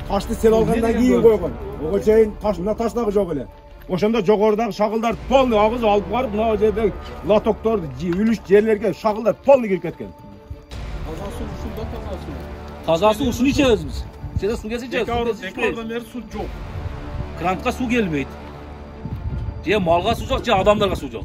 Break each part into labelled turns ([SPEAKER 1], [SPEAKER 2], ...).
[SPEAKER 1] Ташты сел алгандан кийин койгон. Ого чейин таш, мына таш дагы жок эле. Ошондо жогорудагы шагылдар полный агыз алып барып, мына жерде лотокторду үлүш жерлерге шагылдар полный кирип кеткен.
[SPEAKER 2] Тазасы ушунда тазасы.
[SPEAKER 3] Тазасы ушуну ичебиз биз. Сен суу келсе ичебиз.
[SPEAKER 2] Экордан бери суу жок.
[SPEAKER 3] Крантка суу келбейт. Же малга суу жок, же адамдарга суу жок.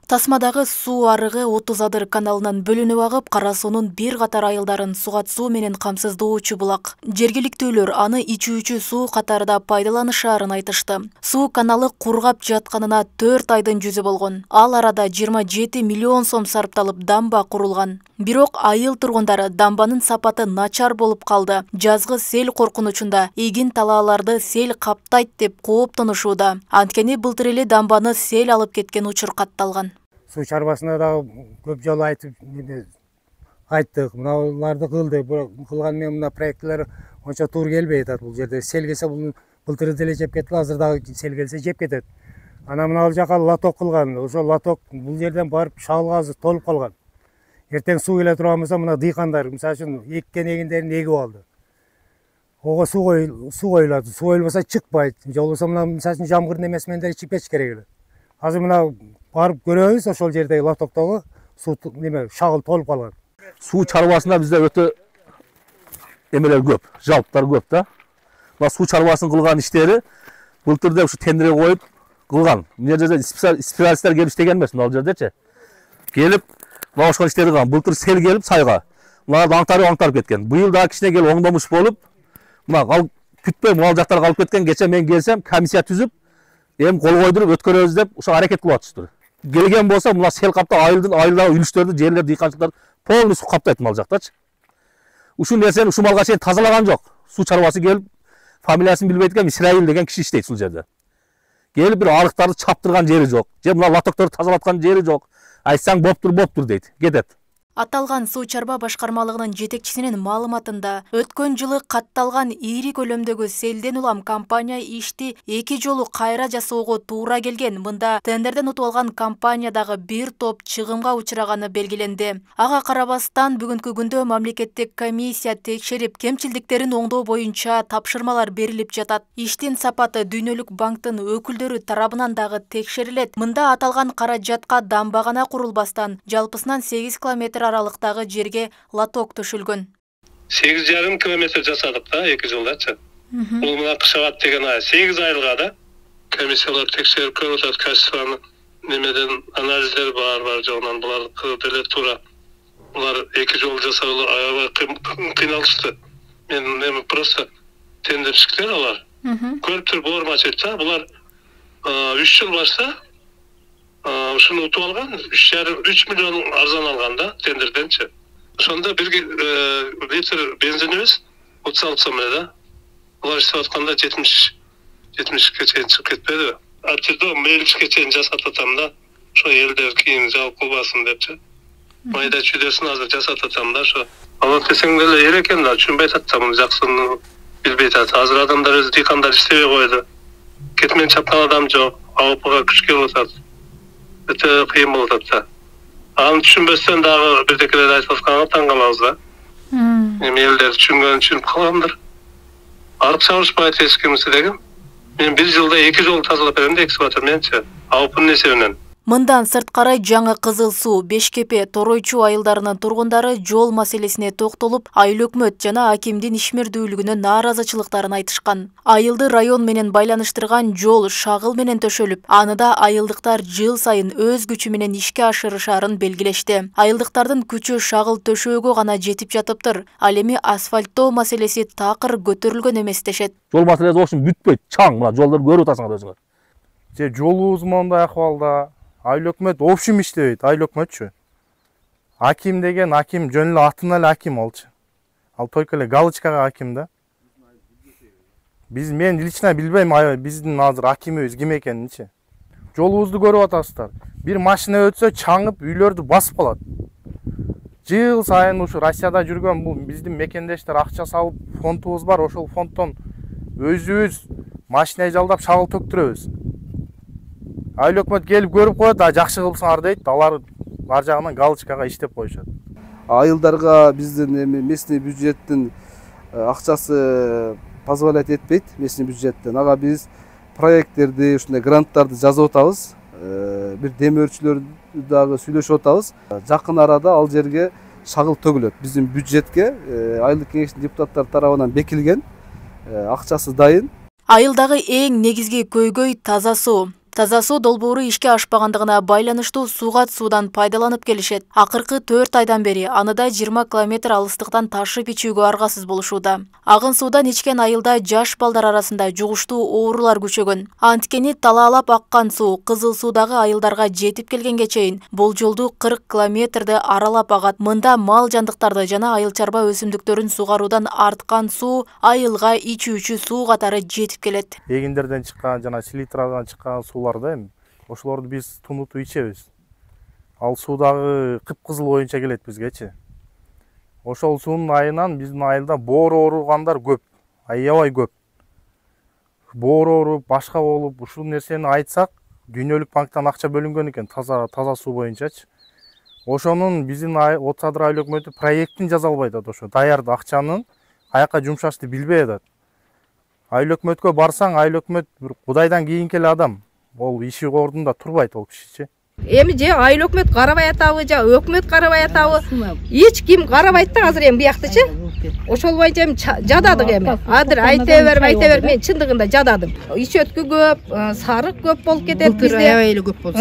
[SPEAKER 4] Тасмадагы суу арыгы 30 адыр каналынан бөлүнүп агып, Кара суунун бир катар айылдарын сугат суу менен камсыздоочу булак. Жергиликтүүлөр аны ичүүчү суу катарында пайдаланышаарын айтышты. Суу каналы кургап жатканына 4 айдын жүзү болгон. Ал арада 27 миллион сом сарпталып дамба курулган. Бирок айыл тургундары дамбанын сапаты начар болуп калды. Жазгы сел коркунучунда эгин талааларды сел каптайт деп кооптонушууда. Анткени былтыр эле дамбаны сел алып кеткен учур катталган.
[SPEAKER 5] Суу чарбасына да көп жолу айттык, мыналарды кылды. Кылган менен мына проекттер онча туура келбей атат. Бул жерде сел келсе бул былтыр деле жеп кетти, азыр дагы сел келсе жеп кетет. Ана мына жака лоток кылган. Ошо лоток бул жерден барып шагылгазы толуп калган. Эртең суу келе турган болсо мына дыйкандар мисалы үчүн эккен эгиндерин эгип алды. Ого суу коюлат, суу коюлбаса чыкпайт. Же болбосо мына мисалы үчүн жамгыр немеси менен ичип кетиш керек эле. Азыр мына барып көрөбүз, ошол жердеги лотоктогу суу шагыл толуп калган.
[SPEAKER 3] Суу чарбасында бизде өтө эмелер көп, жалптар көп да. Мына суу чарбасын кылган иштери былтыр деп ушу тендерге коюп кылган. Мына жерде специалисттер келип иштеген эмес, мына жердечи. Келип мына ошол иштерди кылган. Былтыр сел келип сайга. Мына аңтарып кеткен. Быйыл дагы кичине келип оңдомуш болуп, мына күтпөй мал жактар калып кеткен. Кече мен келсем, комиссия түзүп, эми кол койдуруп өткөрөбүз деп ошо аракет кылып атышты. Келген болсо мына сел капта айылдагы үлүштөрдү, жерлер, дыйканчылыктар полный суу каптайт мал жактачы. Ушул нерсени ушул малга чейин тазалаган жок. Суу чарбасы келип, фамилиясын билбейт экен, Исраил деген киши иштейт ушул жерде. Келип бир арыктарды чаптырган жери жок, же мына лотокторду тазалаткан жери жок. Айтсаң боптур дейт, кетет.
[SPEAKER 4] Аталган суу чарба башкармалыгынын жетекчисинин маалыматында өткөн жылы катталган ири көлөмдөгү селден улам компания ишти 2 жолу кайра жасоого туура келген. Мында тендерден утуп алган компаниядагы бир топ чыгымга учураганы белгиленди. Ага карабастан бүгүнкү күндө мамлекеттик комиссия текшерип, кемчилдиктерин оңдоо боюнча тапшырмалар берилип жатат. Иштин сапаты Дүйнөлүк банктын өкүлдөрү тарабынан дагы текшерилет. Мында аталган каражатка дамба гана курулбастан жалпысынан 8 километр аралыктагы жерге лоток төшөлгөн.
[SPEAKER 6] 8,5 километр жасадык да 2 жылдачы. Бул мына кышагат деген 8 айылга да комиссиялар текшерип көрүп атат, качествоны немеден анализдер бар жогунан булар деле туура. Булар 2 жол жасагылы аябай кыйналышты. Мен эми просто тендерчиктер алар. Көрүп туруп бормачыта булар 3 жыл башта ушуну утуп алган 3 миллион арзан алган да тендерденчи. Ошондо бир литр бензинибиз 36 сом эле да. Булар иштеп атканда 70 чейин чыгып кетпеди. Ачырда мейличке чейин жасап атам да. Ошо элдер кийин жалп кылбасын депчи. Майда чүйдөсүн азыр жасап атам да ошо. Алып десең деле эре экен да, түшүнбөй атат да, муну жакшыны билбей атат. Азыр адамдар өзү дыйкандар иштебей койду. Кетмен чапкан адам жок, АОПга күч келип атат. Өтө кыйын болуп атат. Аны түшүнбөстөн дагы бирдекелерди айтып атканга таң калабыз да. Эми элдер түшүнгөнүн түшүнүп калгандыр. Арып чабышпайт эч кимсе деген. Мен 1 жылда 2 жол тазалап берем деп экскаватор мененчи. АОПнун эсебинен.
[SPEAKER 4] Мындан сырткары жаңы Кызыл суу, Бешкепе, Торойчу айылдарынын тургундары жол маселесине токтолуп, айыл өкмөт жана акимдин ишмердүүлүгүнө нааразычылыктарын айтышкан. Айылды район менен байланыштырган жол шагыл менен төшөлүп, аны да айылдыктар жыл сайын өз күчү менен ишке ашырышаарын белгилешти. Айылдыктардын күчү шагыл төшөөгө гана жетип жатыптыр. Ал эми асфальттоо маселеси такыр көтөрүлгөн эмес дешет.
[SPEAKER 3] Жол маселеси ошон бүтпөйт, чаң, мына жолдорду көрүп атасыңар өзүңөр.
[SPEAKER 7] Же жолубуз мондай акыбалда. Айыл өкмөт общем иштебейт, айыл өкмөтчү. Аким деген аким жөн эле атын эле аким алчы. Ал только эле галочкага аким да. Мен лично билбейм, биздин азыр акимибиз ким экенинчи. Жолубузду көрүп атасыздар. Бир машина өтсө чаңып үйлөрдү басып калат. Жыл сайын ушу Россияда жүргөн бул биздин мекендештер акча салып фондубуз бар, ошол фонддон өзүбүз машина жалдап шагыл төктүрөбүз. Айыл өкмөт келип көрүп коет, жакшы кылсаңар дейт, алар ар жагынан галочкага иштеп коюшат.
[SPEAKER 8] Айылдарга биздин местный бюджеттин акчасы позволять этпейт местный бюджеттен. Ага биз проекттерди, ушундай гранттарды жазып атабыз. Бир демөөрчүлөрдү дагы сүйлөшүп атабыз. Жакын арада ал жерге шагыл төгүлөт. Биздин бюджетке айылдык кеңештин депутаттары тарабынан бекилген, акчасы дайын.
[SPEAKER 4] Айылдагы эң негизги көйгөй таза суу. Таза суу долбоору ишке ашпагандыгына байланыштуу суугат суудан пайдаланып келишет. Акыркы 4 айдан бери аныда 20 километр алыстыктан ташып ичүүгө аргасыз болушууда. Агын суудан ичкен айылда жаш балдар арасында жугуштуу оорулар күчөгөн. Анткени талаалап аккан суу кызыл суудагы айылдарга жетип келгенге чейин болжолдуу 40 километрди аралап агат. Мында мал жандыктарды жана айыл чарба өсүмдүктөрүн сугаруудан арткан суу айылга ичүүчү суу катары жетип келет.
[SPEAKER 7] Эгиндерден чыккан жана селитрадан чыккан суулар ошолорду биз тунутуп ичебиз. Ал суу дагы кыпкызыл боюнча келет бизгечи. Ошол суунун айынан биздин айылда боор ооругандар көп, аябай көп. Боор ооруп, башка болуп, ушул нерсени айтсак, дүйнөлүк банктан акча бөлүнгөн экен таза суу боюнчачы. Ошонун биздин Отuz Адыр айыл өкмөтү проектин жаза албай атат, ошо даярды акчанын каяка жумшашты билбей атат. Айыл өкмөткө барсаң, айыл өкмөт бир Кудайдан кийинки эле адам. Ол иши ордунда турбайт ол кишичи.
[SPEAKER 9] Эми же айыл өкмөт карабай атабы, же өкмөт карабай атабы, эч ким карабайт да азыр эми бияктычы. Ошол боюнча эми жададык эми. Азыр айта бер, мен чындыгында жададым. Ичөткү көп, сарык көп болуп кетет бизде. Аябай эле көп болуп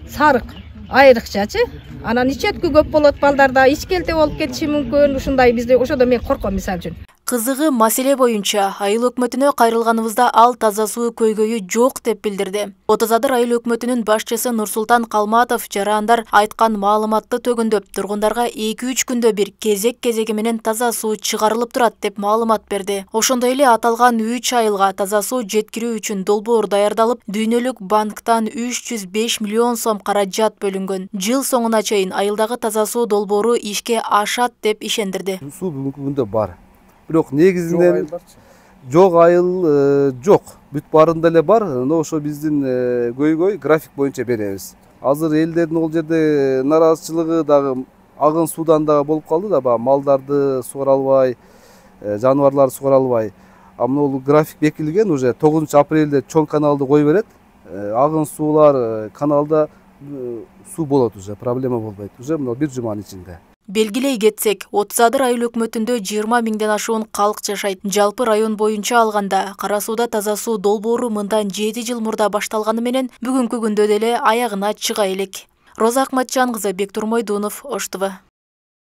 [SPEAKER 9] сарык. Айрыкчачы. Анан ичөткү көп болот, балдарда ичкелте болуп кетиши мүмкүн. Ушундай бизде ошодо мен корком мисалы үчүн.
[SPEAKER 4] Кызыгы маселе боюнча айыл өкмөтүнө кайрылганыбызда ал таза суу көйгөйү жок деп билдирди. Отuz Адыр айыл өкмөтүнүн башчысы Нурсултан Калматов жарандар айткан маалыматты төгүндөп, тургундарга 2-3 күндө бир кезеги менен таза суу чыгарылып турат деп маалымат берди. Ошондой эле аталган 3 айылга таза суу жеткирүү үчүн долбоор даярдалып, дүйнөлүк банктан 305 миллион сом каражат бөлүнгөн. Жыл соңуна чейин айылдагы таза суу долбоору ишке ашат деп ишендирди.
[SPEAKER 8] Суу бүгүнкү күндө бар. Бирок негизинен жок айыл жок. Бүт баарында эле бар. Но ошо биздин көйгөй график боюнча беребиз. Азыр элдердин ол жерде нараазычылыгы дагы агын суудан дагы болуп калды да, баягы малдарды сугара албай, жаныбарларды сугара албай. А мына график бекилген, уже 9 апрелде чоң каналды кой берет. Агын суулар каналда суу болот, уже проблема болбойт. Уже мына бир жуманын ичинде.
[SPEAKER 4] Белгилей кетсек, Отuz Адыр айыл өкмөтүндө 20 миңден ашуун калк жашайт. Жалпы район боюнча алганда, Кара сууда таза суу долбоору мындан 7 жыл мурда башталганы менен бүгүнкү күндө деле аягына чыга элек. Роза Акматжан кызы, Бектур Мойдунов, Ош ТВ.